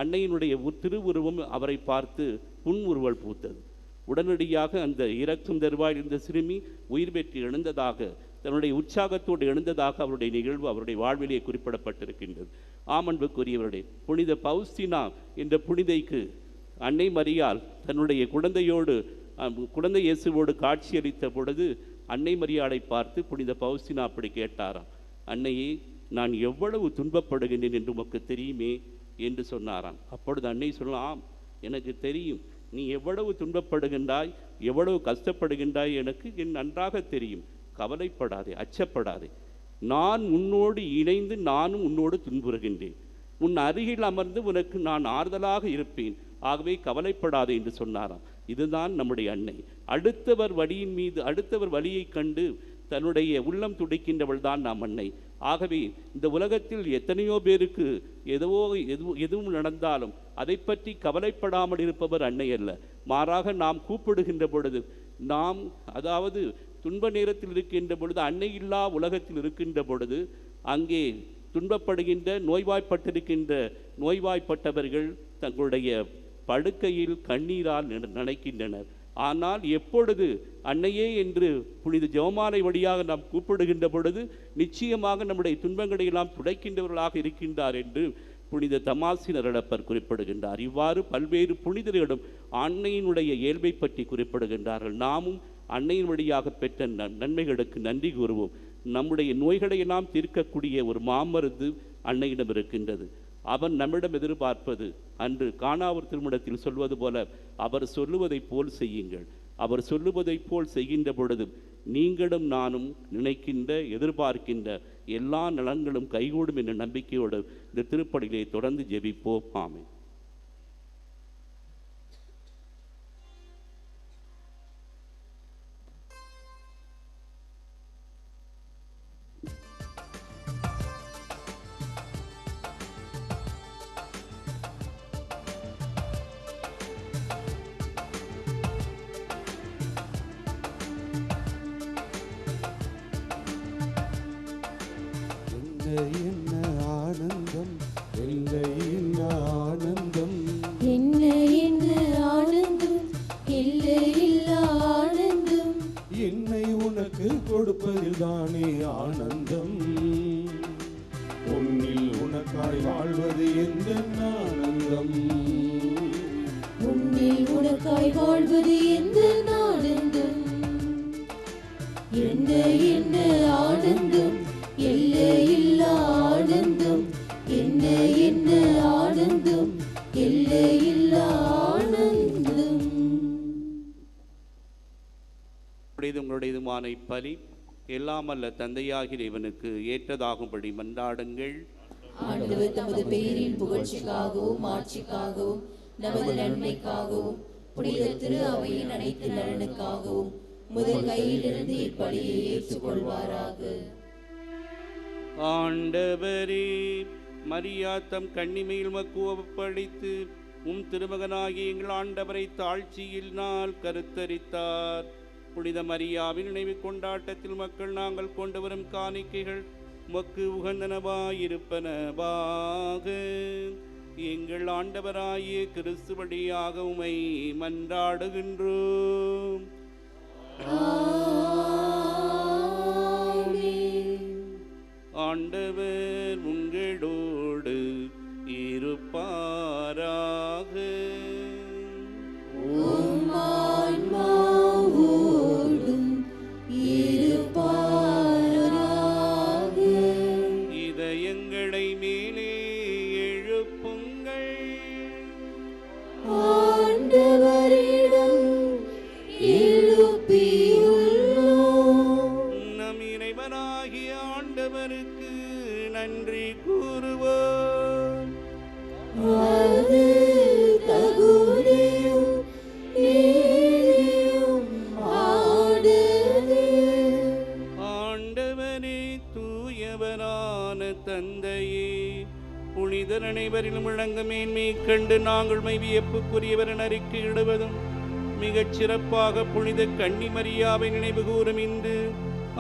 அன்னையினுடைய திருவுருவம் அவரை பார்த்து புன்முறுவல் பூத்தது. உடனடியாக அந்த இறக்கும் தருவாயில் இருந்த சிறுமி உயிர் பெற்று எழுந்ததாக, தன்னுடைய உற்சாகத்தோடு எழுந்ததாக அவருடைய நிகழ்வு அவருடைய வாழ்விலே குறிப்பிடப்பட்டிருக்கின்றது. ஆமன்புக்குரியவருடைய புனித பவுஸ்தினா என்ற புனிதைக்கு அன்னை மரியாள் தன்னுடைய குழந்தை இயேசுவோடு காட்சியளித்த பொழுது அன்னை மரியாளை பார்த்து புனித பவுஸ்தினா அப்படி கேட்டாராம், அன்னையே, நான் எவ்வளவு துன்பப்படுகின்றேன் என்று உமக்கு தெரியுமே என்று சொன்னாராம். அப்பொழுது அன்னை சொல்லலாம், எனக்கு தெரியும், நீ எவ்வளவு துன்பப்படுகின்றாய், எவ்வளவு கஷ்டப்படுகின்றாய் எனக்கு நன்றாக தெரியும். கவலைப்படாதே, அச்சப்படாதே. நான் உன்னோடு இணைந்து நானும் உன்னோடு துன்புறுகின்றேன். உன் அருகில் அமர்ந்து உனக்கு நான் ஆறுதலாக இருப்பேன். ஆகவே கவலைப்படாதே என்று சொன்னாராம். இதுதான் நம்முடைய அன்னை. அடுத்தவர் வழியை கண்டு தன்னுடைய உள்ளம் துடிக்கின்றவள் தான் நாம் அன்னை. ஆகவே இந்த உலகத்தில் எத்தனையோ பேருக்கு எதுவும் நடந்தாலும் அதை பற்றி கவலைப்படாமல் இருப்பவர் அன்னை அல்ல. மாறாக நாம் கூப்பிடுகின்ற பொழுது, நாம் அதாவது துன்ப நேரத்தில் இருக்கின்ற பொழுது, அன்னை இல்லா உலகத்தில் இருக்கின்ற பொழுது, அங்கே துன்பப்படுகின்ற நோய்வாய்ப்பட்டவர்கள் தங்களுடைய படுக்கையில் கண்ணீரால் நனைக்கின்றனர். ஆனால் எப்பொழுது அன்னையே என்று புனித ஜெபமாலை வழியாக நாம் கூப்பிடுகின்ற பொழுது நிச்சயமாக நம்முடைய துன்பங்களை எல்லாம் துடைக்கின்றவர்களாக இருக்கின்றார் என்று புனித தமாசின் அருளப்பர் குறிப்பிடுகின்றார். இவ்வாறு பல்வேறு புனிதர்களும் அன்னையினுடைய இயல்பை பற்றி குறிப்பிடுகின்றார்கள். நாமும் அன்னையின் வழியாக பெற்ற நன்மைகளுக்கு நன்றி கூறுவோம். நம்முடைய நோய்களை எல்லாம் தீர்க்கக்கூடிய ஒரு மாமருந்து அன்னையிடம் இருக்கின்றது. அவன் நம்மிடம் எதிர்பார்ப்பது அன்று கானாவூர் திருமணத்தில் சொல்வது போல, அவர் சொல்லுவதைப் போல் செய்யுங்கள். அவர் சொல்லுவதைப் போல் செய்கின்ற பொழுது நீங்களும் நானும் நினைக்கின்ற, எதிர்பார்க்கின்ற எல்லா நலன்களும் கைகூடும் என்ற நம்பிக்கையோடு இந்த திருப்பலியை தொடர்ந்து ஜெபிப்போம். ஆமென். என்ன ஆனந்தம், என்ன ஆனந்தம், என்ன என்ன ஆனந்தம், எல்லையில்லா ஆனந்தம். என்னை உனக்கு கொடுப்பதில் தானே ஆனந்தம். உன்னில் உனக்காய் வாழ்வது எந்த ஆனந்தம், உன்னில் உனக்காய் வாழ்வது எந்த ஆனந்தம். என்ன என்ன ஆனந்தம், எல்லையில்லா ஆனந்தம். என்ன என்ன ஆனந்தம், எல்லையில்லா ஆனந்தம். உங்களுடையதுமான இப்பலி எல்லாம் அல்ல தந்தையாகிய இவனுக்கு ஏற்றதாகும்படி மன்றாடுங்கள். ஆண்டவர் தமது பெயரின் புகழ்ச்சிக்காகவும் ஆட்சிக்காகவும் நமது நன்மைக்காகவும் புனித திரு அவையின் அனைத்து நலனுக்காகவும் முதல் கையிலிருந்து இப்படியை ஏற்றுக்கொள்வாராக. ஆண்டவரே, மரியா தம் கண்ணிமையில் மக்குவப்படித்து திருமகனாகிய எங்கள் ஆண்டவரை தாழ்ச்சியில் நாள் கருத்தரித்தார். புனித மரியாவின் நினைவு கொண்டாட்டத்தில் மக்கள் நாங்கள் கொண்டு வரும் காணிக்கைகள் மக்கு உகந்தனவாயிருப்பனவாக. எங்கள் ஆண்டவராகிய கிறிஸ்து வழியாக உம்மை மன்றாடுகின்றோம். ஆண்டவர் உங்களோடு இருப்பாராக. இதயங்களை மேலே எழுப்புங்கள். ஆண்டவரிடம் எழுப்பியுள்ளோம். நம் இறைவனாகிய ஆண்டவருக்கு நன்றி கூறுவோம். அது தகுதியும் நீதியும் ஆனதே. ஆண்டவரே, தூயவரான தந்தையே, புனிதர் அனைவரிலும் விளங்க மேன்மை கண்டு நாங்கள் வியப்புக்குரியவர் என அறிக்கையிடுவதும் மிகச் சிறப்பாக புனித கன்னிமரியாவை நினைவு கூறும் இன்று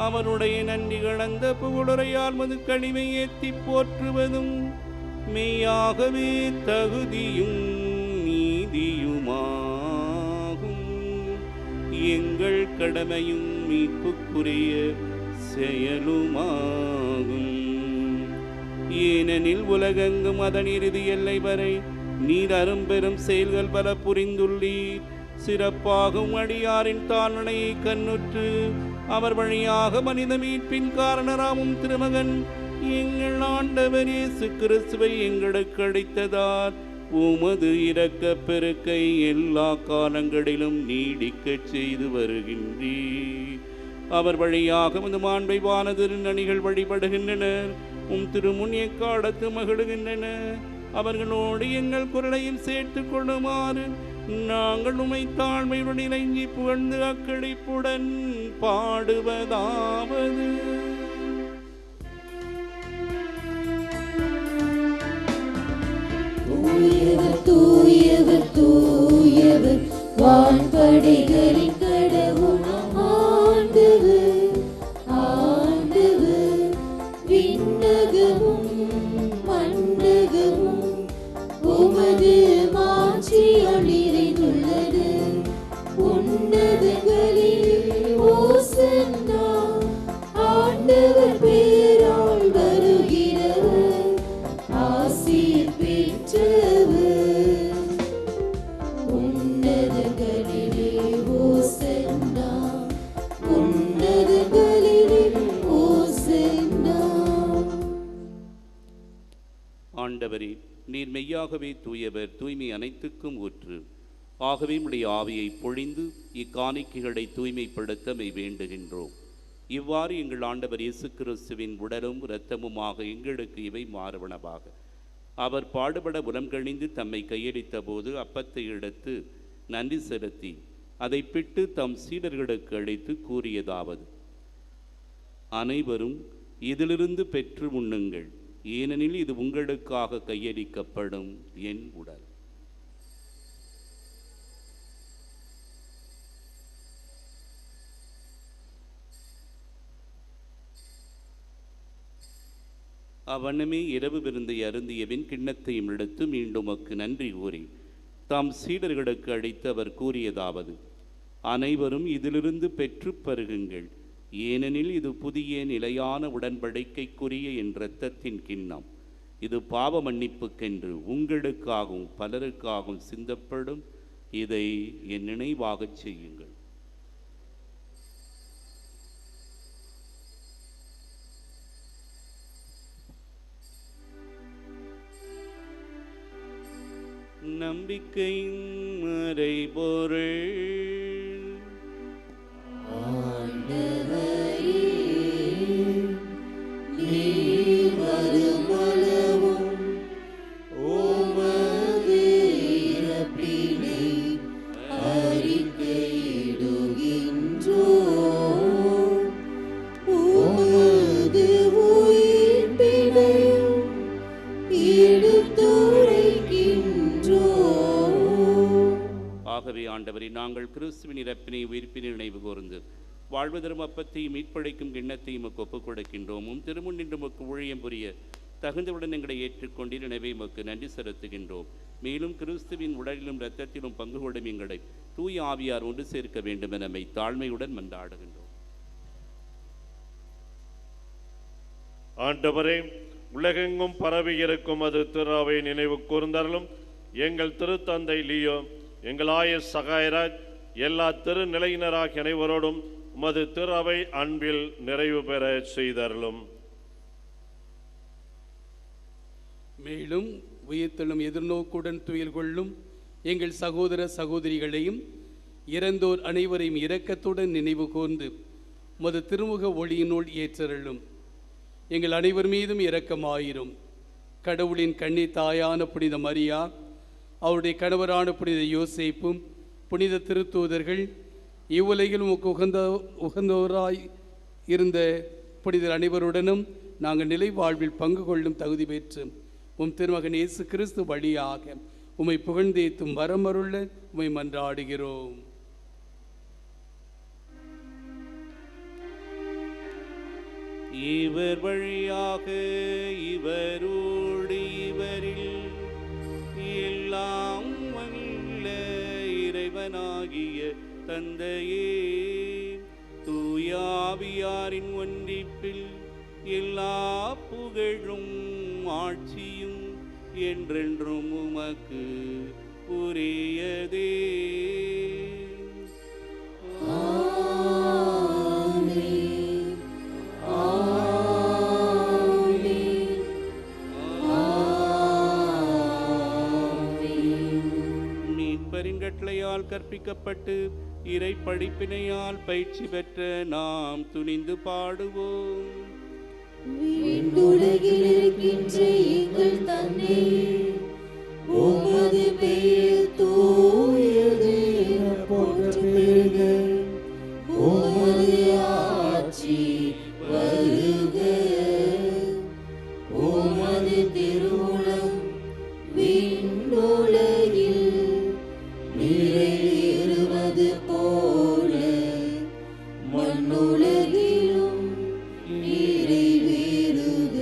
அவருடைய நன்றி கலந்த புகழுரையால் மது கனிவை ஏற்றி போற்றுவதும் மெய்யாகவே தகுதியும் நீதியுமாகும். எங்கள் கடமையும் மீட்புக்குரிய செயலுமாகும். ஏனெனில் உலகெங்கும் அதன் இறுதி எல்லை வரை நீர் அரும்பெரும் செயல்கள் பல புரிந்துள்ளீர். சிறப்பாகும் அடியாரின் தாழ்நிலையை கண்ணுற்று அவர் வழியாக மனித மீட்பின் காரணராமும் திருமகன் எங்கள் ஆண்டவர் இயேசு கிறிஸ்துவை எங்களுக்கு அளித்ததால் உமது இரக்க பெருக்கை எல்லா காலங்களிலும் நீடிக்கச் செய்து வருகின்றீர். அவர் வழியாக இந்த மாண்பை வானதிரு அணிகள் வழிபடுகின்றனர். திருமுன் எக்காலத்து மகிழ்கின்றனர். அவர்களோடு எங்கள் குரலையும் சேர்த்துக் கொள்ளுமாறு நாங்கள் உமை தாழ்மையுடன் இறங்கி புகழ்ந்து அக்களிப்புடன் பாடுவதாவது. தூயவர் தூயவர் தூயவர் வான்படைகளின் கடவுள் ஆண்டவர். ஆண்டவர் விண்ணகமும் மண்ணகமும் உமது மாட்சியால் நிறைந்துள்ளது. உன்னதங்களில் ஓசன்னா. ஆண்டவர் பேரால் வருகிறவர் ஆசீர் பெற்றவர். உன்னதங்களிலே ஓசன்னா. உன்னதங்களிலே ஓசன்னா. ஆண்டவரே, நீர் மெய்யாகவே தூயவர், தூய்மை அனைத்துக்கும் ஊற்று. ஆகவே உடைய ஆவியை பொழிந்து இக்காணிக்கைகளை தூய்மைப்படுத்த மெய் வேண்டுகின்றோம். இவ்வாறு எங்கள் ஆண்டவர் இயேசு கிறிஸ்துவின் உடலும் இரத்தமுமாக எங்களுக்கு இவை மாறுவனவாக. அவர் பாடுபட உரம் கணிந்து தம்மை கையளித்த போது அப்பத்தை எடுத்து நன்றி செலுத்தி அதை பிட்டு தம் சீடர்களுக்கு அளித்து கூறியதாவது: அனைவரும் இதிலிருந்து பெற்று உண்ணுங்கள், ஏனெனில் இது உங்களுக்காக கையளிக்கப்படும் என் உடல். அவனமே இரவு விருந்தை அருந்தியபின் கிண்ணத்தையும் எடுத்து மீண்டும் உமக்கு நன்றி கூறி தாம் சீடர்களுக்கு அளித்து அவர் கூறியதாவது: அனைவரும் இதிலிருந்து பெற்று பருகுங்கள், ஏனெனில் இது புதிய நிலையான உடன்படிக்கைக்குரிய என் இரத்தத்தின் கிண்ணம். இது பாவ மன்னிப்புக்கென்று உங்களுக்காகவும் பலருக்காகவும் சிந்தப்படும். இதை என் நினைவாகச் செய்யுங்கள். நம்பிக்கையின் மறைபொருள் ஆண்டவரை, நாங்கள் கிறிஸ்துவின் இறப்பினை உயிர்ப்பினை நினைவு கூர்ந்து வாழ்வு தரும் அப்பத்தையும் மீட்படைக்கும் கிண்ணத்தையும் உமக்கு ஒப்புக் கொடுக்கின்றோம். திருமுன் நின்று உமக்கு ஊழியம் புரிய தகுந்தவுடன் எங்களை ஏற்றுக்கொண்டீர். எனவே உமக்கு நன்றி செலுத்துகின்றோம். மேலும் கிறிஸ்துவின் உடலிலும் இரத்தத்திலும் பங்கு கொள்ளும் எங்களை தூய ஆவியார் ஒன்று சேர்க்க வேண்டும் என நம்மை தாழ்மையுடன் மன்றாடுகின்றோம். ஆண்டவரே, உலகெங்கும் பரவி இருக்கும் அது திருவை நினைவு கூர்ந்தாலும் எங்கள் திருத்தந்தை லியோ, எங்கள் ஆயர் சகாயராஜ், எல்லா திருநிலையினராகிய அனைவரோடும் உமது திருவை அன்பில் நிறைவு பெற செய்தருளும். மேலும் உயிர்த்தெழும் எதிர்நோக்குடன் துயில் கொள்ளும் எங்கள் சகோதர சகோதரிகளையும் இறந்தோர் அனைவரையும் இரக்கத்துடன் நினைவு கூர்ந்து உமது திருமுக ஒளியினுள் ஏற்றருளும். எங்கள் அனைவர் மீதும் இரக்கமாயிரும். கடவுளின் கன்னி தாயான புனித மரியா, அவருடைய கணவரான புனித யோசேப்பும் புனித திருத்தூதர்கள், இவ்வுலகில் உமக்கு உகந்தவராய் இருந்த புனிதர் அனைவருடனும் நாங்கள் நிலை வாழ்வில் பங்கு கொள்ளும் தகுதி பெற்று உம் திருமகன் இயேசு கிறிஸ்து வழியாக உம்மை புகழ்ந்தேத்தும் வரமருள உம்மை மன்றாடுகிறோம். இவர் வழியாக இவரோடு இவரில் எல்லாம் வல்ல இறைவனாகிய தந்தையே, தூயாவியாரின் ஒன்றிப்பில் எல்லா புகழும் ஆட்சியும் என்றென்றும் உமக்கு உரியதே. கட்டளையால் கற்பிக்கப்பட்டு இறை படிப்பினையால் பயிற்சி பெற்ற நாம் துணிந்து பாடுவோம். விண்ணுலகில் இருக்கின்ற எங்கள் தந்தையே, உமது பெயர் தூயது என போற்றப் பெறுக. உமது ஆட்சி வருக. உமது திருவுளம் விண்ணுலகில் நிறைவேறுவது போல மண்ணுலகிலும் நிறைவேறுக.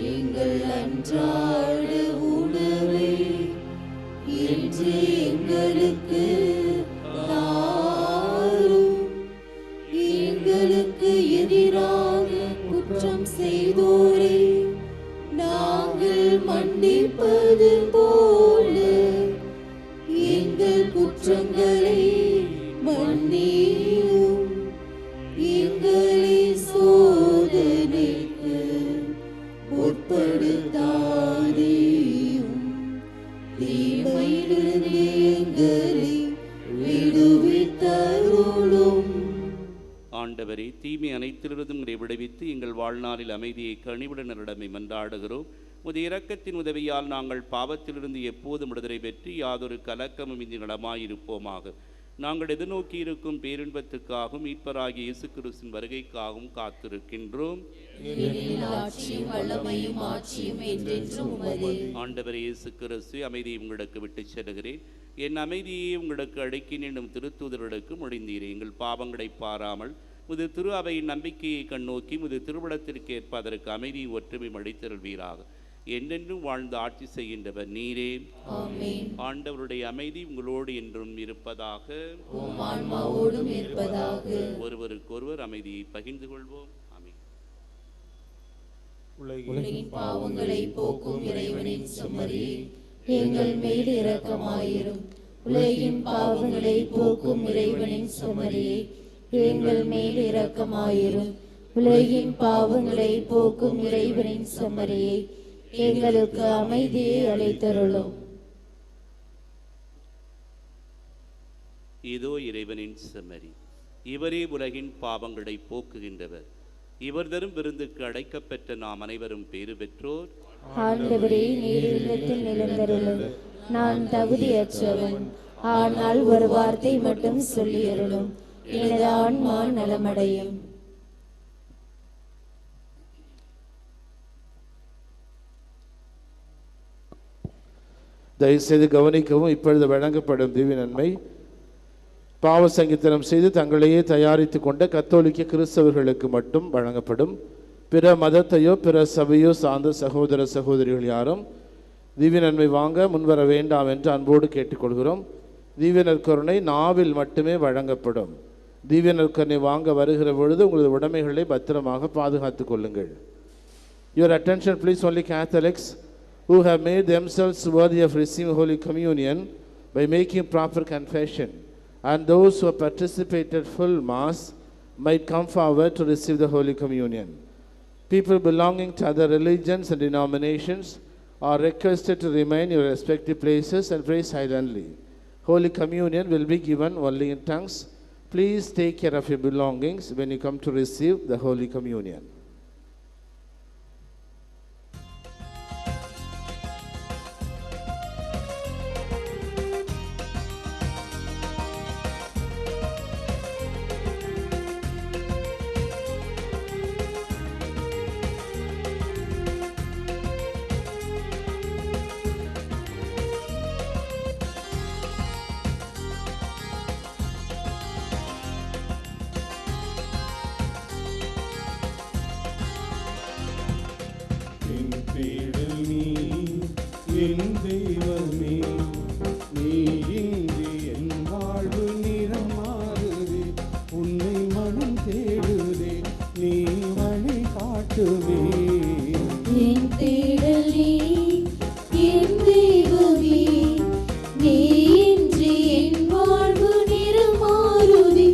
எங்கள் அன்றாட உணவை இன்று எங்களுக்கு தாரும். எங்களுக்கு எதிராக குற்றம் செய்தோரை நாங்கள் மன்னிப்பது போல எங்கள் குற்றங்களை மன்னியும். எங்களை சோதனைக்கு உட்படுத்தாதேயும், தீமையிலிருந்து எங்களை விடுவித்தருளும். ஆண்டவரே, தீமை அனைத்திலிருந்தும் உங்களை விடுவித்து எங்கள் வாழ்நாளில் அமைதியை கனிவுடனரிடமை மன்றாடுகிறோம். உமது இரக்கத்தின் உதவியால் நாங்கள் பாவத்திலிருந்து எப்போதும் விடுதலை பெற்று யாதொரு கலக்கமும் இன்றி நலமாயிருப்போமாக. நாங்கள் எதிர்நோக்கி இருக்கும் பேரின்பத்துக்காகவும் மீட்பராகிய இயேசு கிறிஸ்துவின் வருகைக்காகவும் காத்திருக்கின்றோம். ஆண்டவரே இயேசு கிறிஸ்து, அமைதியை உங்களுக்கு விட்டுச் செல்கிறேன், என் அமைதியை உங்களுக்கு அழைக்கின் என்னும் திருத்தூதர்களுக்கு மொழிந்தீரே. எங்கள் பாவங்களை பாராமல் முது திரு அவையின் நம்பிக்கையை கண்ணோக்கி முது திருவிடத்திற்கு ஏற்ப அதற்கு அமைதி ஒற்றுமை அளித்தருள்வீராக. என்றென்றும் வாழ்ந்து ஆட்சி செய்கின்றவர் நீரே. ஆமென். ஆண்டவருடைய அமைதி உங்களோடு என்றும் இருப்பதாக. உம் ஆன்மாவோடும் இருப்பதாக. ஒருவருக்கொருவர் அமைதியை பகிர்ந்து கொள்வோம். ஆமென். உலகின் பாவங்களை போக்கும் இறைவனின் செம்மறியே, எங்கள் மேல் இரக்கமாயிரும். உலகின் பாவங்களை போக்கும் இறைவனின் செம்மறியே, எங்கள் மேல் இரக்கமாயிரும். உலகின் பாவங்களை போக்கும் இறைவனின் செம்மறியே, எங்களுக்கு அமைதியை அளித்தருளும். இதோ இறைவனின் செம்மறி, இவரே உலகின் பாவங்களை போக்குகின்றவர். இவர் தரும் விருந்துக்கு அழைக்கப்பெற்ற நாம் அனைவரும் பேறு பெற்றோர். ஆண்டவரே, நீர் இல்லத்தில் நிலந்தருளும். நான் தகுதியற்றவன், ஆனால் ஒரு வார்த்தை மட்டும் சொல்லியருளும், எனது ஆன்மா நலமடையும். தயவுசெய்து கவனிக்கவும். இப்பொழுது வழங்கப்படும் திவ்ய நன்மை பாவ சங்கீதனம் செய்து தங்களையே தயாரித்து கொண்ட கத்தோலிக்க கிறிஸ்தவர்களுக்கு மட்டும் வழங்கப்படும். பிற மதத்தையோ பிற சபையோ சார்ந்த சகோதர சகோதரிகள் யாரும் திவ்ய நன்மை வாங்க முன்வர வேண்டாம் என்று அன்போடு கேட்டுக்கொள்கிறோம். திவ்ய நற்கருணை நாவில் மட்டுமே வழங்கப்படும். திவ்ய நற்கருணை வாங்க வருகிற பொழுது உங்களது உடைமைகளை பத்திரமாக பாதுகாத்து கொள்ளுங்கள். Your attention please, only Catholics who have made themselves worthy of receiving Holy Communion by making proper confession, and those who have participated full Mass might come forward to receive the Holy Communion. People belonging to other religions and denominations are requested to remain in your respective places and pray silently. Holy Communion will be given only in tongues. Please take care of your belongings when you come to receive the Holy Communion. என் தெய்வமே, நீ இன்றி என் வாழ்வு நிறம் மாறுதே. உன்னை மனம் தேடுதே, நீ வழி காட்டுவே. என் தேடல் நீ, என் தெய்வமே, நீ இன்றி என் வாழ்வு நிறம் மாறுதே.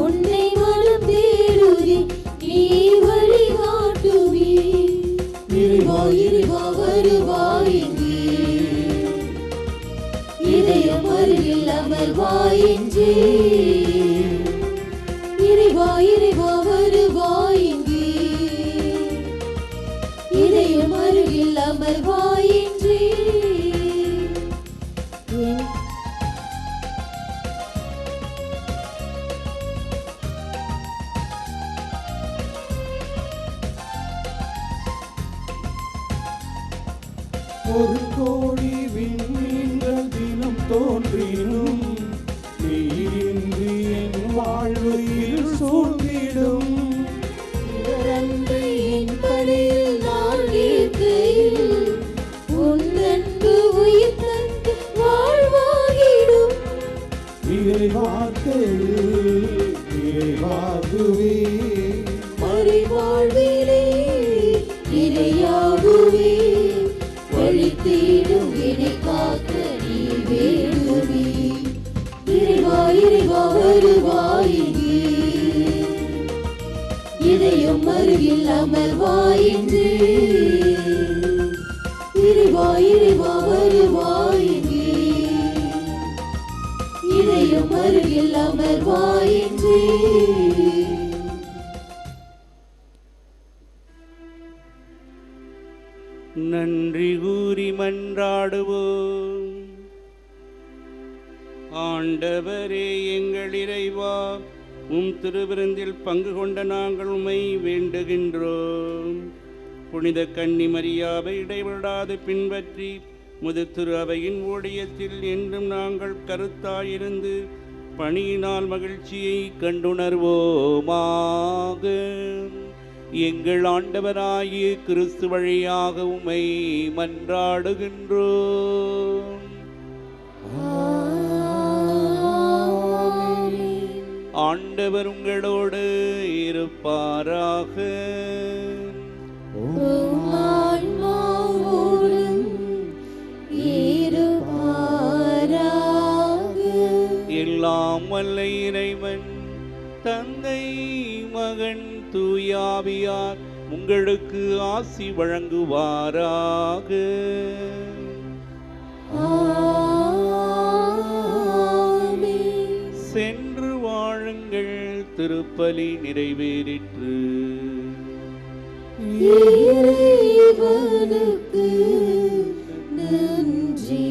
உன்னை மனம் தேடுதே, நீ வழி காட்டுவே. இறைவா இறைவா வருவாய் இங்கே, இதயம் அருகில் அமர்வாய் இங்கே. இறைவா இறைவா வருவாய் இங்கே, இதயம் அருகில் அமர்வாய் இங்கே. ஒரு கோடி விண்மீன்கள் தினம் தோன்றினும், நீ இன்றி என் வாழ்வு இருள் சூழ்ந்திடும். இவரன்று என் பணியில் நான் இருக்கையில், உன் அன்பு உயிர் தந்து வாழ்வாகிடும். இறைவார்த்தையில் இறைவாகுவே, மறைவாழ்விலே இறையாகுவே. வழி தேடும் என்னை காக்க நீ வேண்டுமே. இறைவா இறைவா வருவாய் இங்கே, இதயம் அருகில் அமர்வாய் இங்கே. இறைவா இறைவா வருவாய் இங்கே, இதயம் அருகில் அமர்வாய் இங்கே. நன்றி கூறி மன்றாடுவோம். ஆண்டவரே எங்கள் இறைவா, உம் திருவிருந்தில் பங்கு கொண்ட நாங்கள் உம்மை வேண்டுகின்றோம். புனித கன்னி மரியாவை இடைவிடாது பின்பற்றி முது திரு அவையின் ஊழியத்தில் என்றும் நாங்கள் கருத்தாயிருந்து பணியினால் மகிழ்ச்சியை கண்டுணர்வோமாக. எங்கள் ஆண்டவராகிய கிறிஸ்து வழியாக உம்மை மன்றாடுகின்றோம். ஆண்டவர் உங்களோடு இருப்பாராக. எல்லாம் வல்ல இறைவன் தந்தை மகன் தூயாவியார் உங்களுக்கு ஆசி வழங்குவாராக. சென்று வாழுங்கள், திருப்பலி நிறைவேறிற்று. இறைவனுக்கு நன்றி.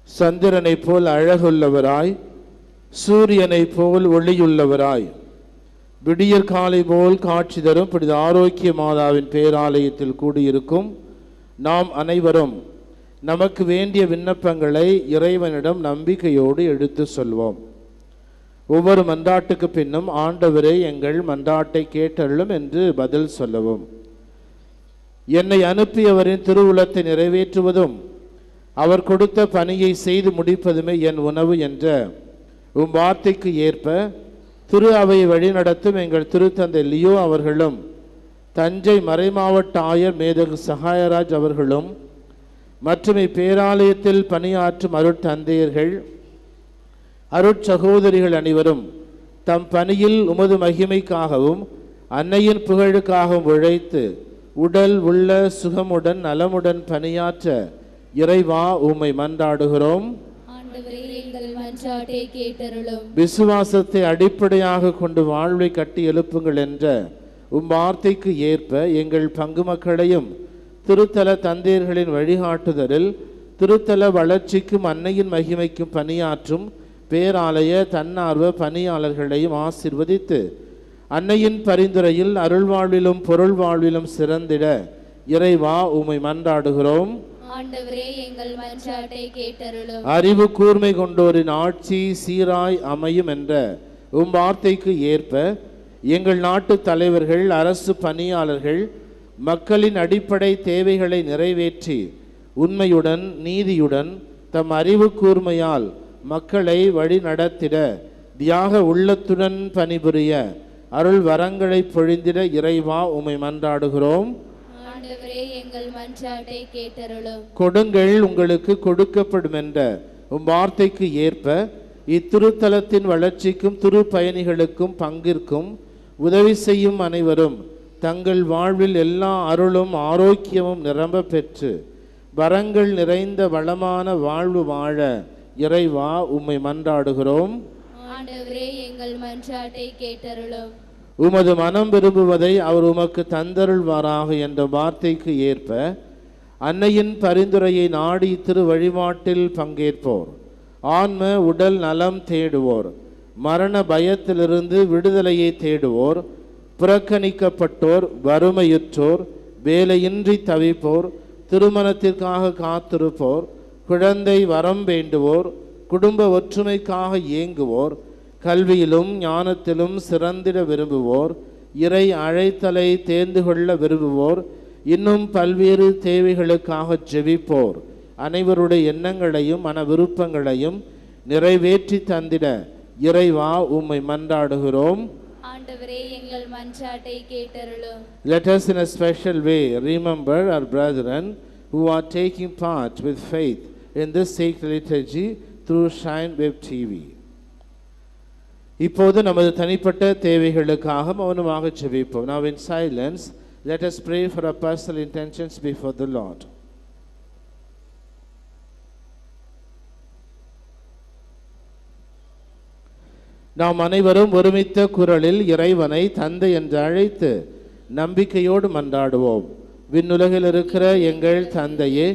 சந்திரனைப் போல் அழகுள்ளவராய், சூரியனைப் போல் ஒளியுள்ளவராய், விடியற் காலை போல் காட்சி தரும் புனித ஆரோக்கிய மாதாவின் பேராலயத்தில் கூடியிருக்கும் நாம் அனைவரும் நமக்கு வேண்டிய விண்ணப்பங்களை இறைவனிடம் நம்பிக்கையோடு எடுத்து சொல்வோம். ஒவ்வொரு மன்றாட்டுக்கு பின்னும் ஆண்டவரே எங்கள் மன்றாட்டை கேட்டருளும் என்று பதில் சொல்லவும். என்னை அனுப்பியவரின் திருவுளத்தை நிறைவேற்றுவதும் அவர் கொடுத்த பணியை செய்து முடிப்பதுமே என் உணவு என்ற உம் வார்த்தைக்கு ஏற்ப திரு அவையை வழிநடத்தும் எங்கள் திருத்தந்தை லியோ அவர்களும், தஞ்சை மறைமாவட்ட ஆயர் மேதகு சகாயராஜ் அவர்களும் மற்றும் இப்பேராலயத்தில் பணியாற்றும் அருட்தந்தையர்கள், அருட்சகோதரிகள் அனைவரும் தம் பணியில் உமது மகிமைக்காகவும் அன்னையின் புகழுக்காகவும் உழைத்து உடல் உள்ள சுகமுடன் நலமுடன் பணியாற்ற இறைவா உம்மை மன்றாடுகிறோம். ஆண்டவரே எங்கள் மன்றாட்டை கேட்டருளும். விசுவாசத்தை அடிப்படையாக கொண்டு வாழ்வை கட்டி எழுப்புங்கள் என்ற உம் வார்த்தைக்கு ஏற்ப எங்கள் பங்கு மக்களையும் திருத்தல தந்தையர்களின் வழிகாட்டுதலில் திருத்தல வளர்ச்சிக்கும் அன்னையின் மகிமைக்கும் பணியாற்றும் பேராலய தன்னார்வ பணியாளர்களையும் ஆசிர்வதித்து அன்னையின் பரிந்துரையில் அருள்வாழ்விலும் பொருள் வாழ்விலும் சிறந்திட இறைவா உம்மை மன்றாடுகிறோம். ஆண்டவரே எங்கள் மன்றாட்டை கேட்டருளும். அறிவு கூர்மை கொண்டோரின் ஆட்சி சீராய் அமையும் என்ற உம் வார்த்தைக்கு ஏற்ப எங்கள் நாட்டு தலைவர்கள், அரசு பணியாளர்கள் மக்களின் அடிப்படை தேவைகளை நிறைவேற்றி உண்மையுடன் நீதியுடன் தம் அறிவு கூர்மையால் மக்களை வழி நடத்திட தியாக உள்ளத்துடன் பணிபுரிய அருள் வரங்களை பொழிந்திட இறைவா உம்மை மன்றாடுகிறோம். ஆண்டவரே எங்கள் மன்றாட்டை கேட்டருளும். கொடுங்கள் உங்களுக்கு கொடுக்கப்படும் என்ற உம் வார்த்தைக்கு ஏற்ப இத்திருத்தலத்தின் வளர்ச்சிக்கும் திரு பயணிகளுக்கும் பங்கிற்கும் உதவி செய்யும் அனைவரும் தங்கள் வாழ்வில் எல்லா அருளும் ஆரோக்கியமும் நிரம்ப பெற்று வரங்கள் நிறைந்த வளமான வாழ்வு வாழ இறைவா உம்மை மன்றாடுகிறோம். ஆண்டவரே எங்கள் மன்றாட்டை கேட்டருளும். உமது மனம் விரும்புவதை அவர் உமக்கு தந்தருள்வாராக என்ற வார்த்தைக்கு ஏற்ப அன்னையின் பரிந்துரையை நாடி திரு வழிபாட்டில் பங்கேற்போர், ஆன்ம உடல் நலம் தேடுவோர், மரண பயத்திலிருந்து விடுதலையை தேடுவோர், புறக்கணிக்கப்பட்டோர், வறுமையுற்றோர், வேலையின்றி தவிப்போர், திருமணத்திற்காக காத்திருப்போர், குழந்தை வரம் வேண்டுவோர், குடும்ப ஒற்றுமைக்காக ஏங்குவோர், கல்வியிலும் ஞானத்திலும் சிறந்திட விரும்புவோர், இறை அழைத்தலை தேர்ந்து கொள்ள விரும்புவோர், இன்னும் பல்வேறு தேவைகளுக்காக ஜெபிப்போர் அனைவருடைய எண்ணங்களையும் மன விருப்பங்களையும் நிறைவேற்றி தந்திட இறைவா உம்மை மன்றாடுகிறோம். ஆண்டவரே எங்கள் மன்றாட்டை கேட்டருளும். Let us in a special way remember our brethren who are taking part with faith in this sacred liturgy through Shine Web TV. இப்போது நமது தனிப்பட்ட தேவைகளுக்காக மௌனமாக ஜெபிப்போம். Now in silence, let us pray for our personal intentions before the Lord. நாம் அனைவரும் ஒருமித்த குரலில் இறைவனை தந்தை என்று அழைத்து நம்பிக்கையோடு மன்றாடுவோம். விண்ணுலகில் இருக்கிற எங்கள் தந்தையே,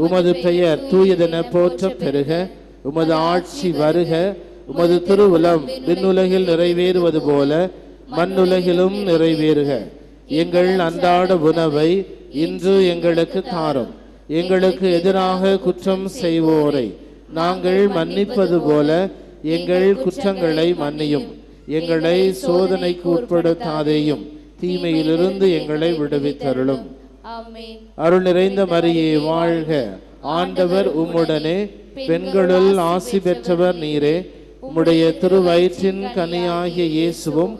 உமது பெயர் தூயதென போற்ற பெருக, உமது ஆட்சி வருக, உமது திருவுளம் விண்ணுலகில் நிறைவேறுவது போல மண்ணுலகிலும் நிறைவேறுக. எங்கள் அன்றாட உணவை இன்று எங்களுக்கு தாரும். எங்களுக்கு எதிராக குற்றம் செய்வோரை நாங்கள் மன்னிப்பது போல எங்கள் குற்றங்களை மன்னியும். எங்களை சோதனைக்கு உட்படுத்தாதேயும், தீமையிலிருந்து எங்களை விடுவித்தருளும். ஆமென். அருள் நிறைந்த மரியே வாழ்க, ஆண்டவர் உம்முடனே, பெண்களுள் ஆசி பெற்றவர் நீரே. உம்முடைய திருவயிற்றின் கனியாகிய இயேசுவும்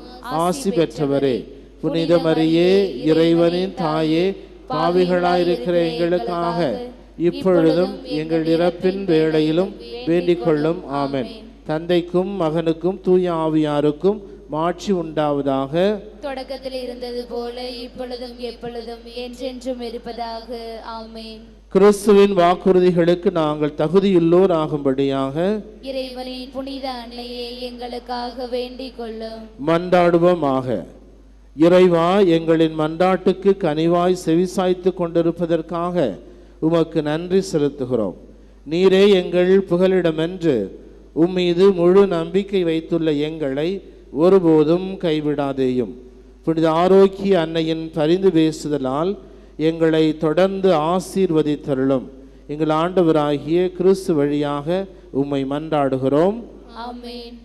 ஆசி பெற்றவரே. புனித மரியே, இறைவனின் தாயே, பாவிகளாயிருக்கிற எங்களுக்காக இப்பொழுதும் எங்கள் இறப்பின் வேளையிலும் வேண்டிக் கொள்ளும். ஆமென். தந்தைக்கும் மகனுக்கும் தூய ஆவியாருக்கும் மாட்சி உண்டாவதாக. தொடக்கத்தில் இருந்தது போல இப்பொழுதும் எப்பொழுதும் என்றென்றும் இருப்பதாக. ஆமென். கிறிஸ்துவின் வாக்குறுதிகளுக்கு நாங்கள் தகுதியுள்ளோர் ஆகும்படியாக இறைவனின் புனித அன்னையே எங்களுக்காக வேண்டிக் கொள்ளும். மன்றாடுவோமாக. இறைவா, எங்களின் மன்றாட்டுக்கு கனிவாய் செவிசாய்த்து கொண்டிருப்பதற்காக உமக்கு நன்றி செலுத்துகிறோம். நீரே எங்கள் புகலிடமென்று உம்மீது முழு நம்பிக்கை வைத்துள்ள எங்களை ஒருபோதும் கைவிடாதேயும். புனித ஆரோக்கிய அன்னையின் பரிந்து பேசுதலால் எங்களை தொடர்ந்து ஆசீர்வதித்தருளும். எங்கள் ஆண்டவராகிய கிறிஸ்து வழியாக உம்மை மன்றாடுகிறோம். ஆமென்.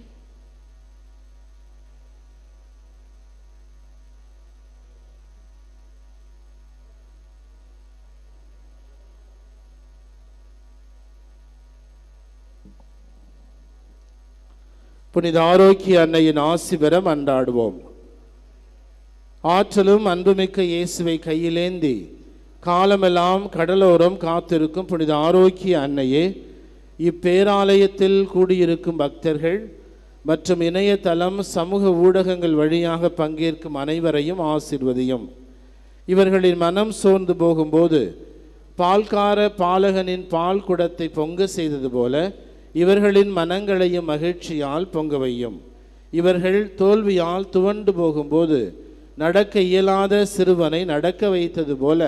புனித ஆரோக்கிய அன்னையின் ஆசி பெற மன்றாடுவோம். ஆற்றலும் அன்புமிக்க இயேசுவை கையிலேந்தி காலமெல்லாம் கடலோரம் காத்திருக்கும் புனித ஆரோக்கிய அன்னையே, இப்பேராலயத்தில் கூடியிருக்கும் பக்தர்கள் மற்றும் இணையதளம் சமூக ஊடகங்கள் வழியாக பங்கேற்கும் அனைவரையும் ஆசீர்வதியும். இவர்களின் மனம் சோர்ந்து போகும்போது பால்கார பாலகனின் பால் குடத்தை பொங்க செய்தது போல இவர்களின் மனங்களையும் மகிழ்ச்சியால் பொங்க வையும். இவர்கள் தோல்வியால் துவண்டு போகும்போது நடக்க இயலாத சிறுவனை நடக்க வைத்தது போல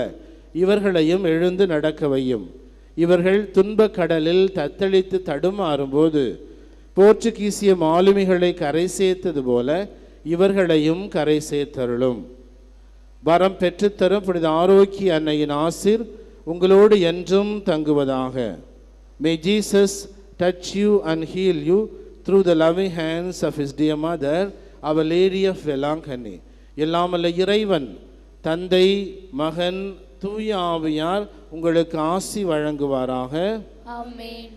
இவர்களையும் எழுந்து நடக்க வையும். இவர்கள் துன்பக் கடலில் தத்தளித்து தடுமாறும்போது போர்ச்சுகீசிய மாலுமிகளை கரை சேர்த்தது போல இவர்களையும் கரை சேர்த்தருளும். வரம் பெற்றுத்தரும் புனித ஆரோக்கிய அன்னையின் ஆசீர் உங்களோடு என்றும் தங்குவதாக. May Jesus touch you and heal you through the loving hands of his dear mother, Our Lady of Velankani. எல்லாமல்ல இறைவன் தந்தை, மகன், தூய ஆவியார் உங்களுக்கு ஆசி வழங்குவாராக. ஆமென்.